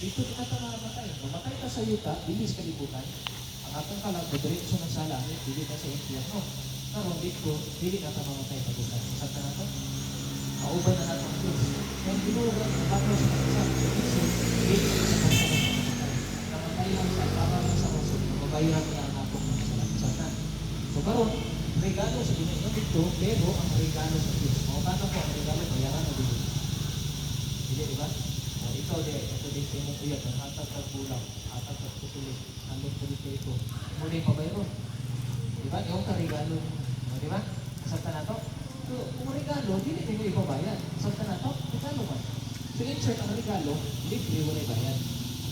Dito di ka mamatay. Mamatay ka sa yuta, dili sa kalibutan. Ang atong kalag, diretso na sa langit, dili ka sa impyerno. Karon dito, dili na ta mamatay pagusan. Sa nato, kauban na nato ang Diyos. Kaya ginulat ang bago sa kasal, dili sa pagkakas na mamatay. Namatay lang sa para lang sa rason, mabayaran niya ang atong kasalanan. So karon, regalo sa Ginoo dito, pero ang regalo sa Diyos. Mautatan ko ang regalo, bayaran na dito. Hindi, di ba? Ikaw din sa imong uyab, ang hatag kag bulang, hatag kag pusulit, andong pulit ito. Muli pabayron. Di ba? Yung regalo, di ba? Kasabta na to? So, kung regalo, hindi mo ipabayad. Kasabta na to? Regalo man. So, insert ang regalo, libre mo na ibayad.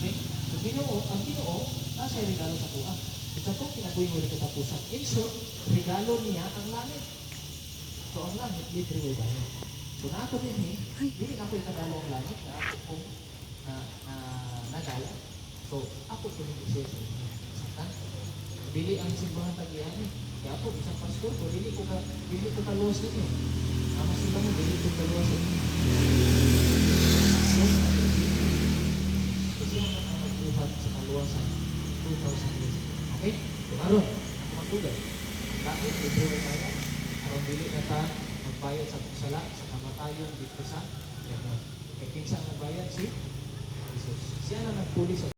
Okay? So, ang Ginoo, nasa regalo sa kuha. Ito po, kinabuhi mo ulit katapusan. Insert, regalo niya ang langit. So, ang langit, libre mo ibayad. So, na ako din hindi ako ikagalo ang langit na ako kung nagala. So, ako po hindi siya sa inyo. Dili ang simbahan tagiyan kaya po, isang pastor ko, dili ko kaluwas ninyo. Ang masimbahan mo, dili ko kaluwas ninyo. Kasi ang magbuhat sa kaluwasan, 2,000 years. Okay? So, aron, ako magtugay. Bakit? Ito ay bayan. Aron, dili na ta magbayad sa sala, sa kamatayon dito sa Panginoon. Kaya kinsa ang nagbayad si Jesus. Siya na nagpuli sa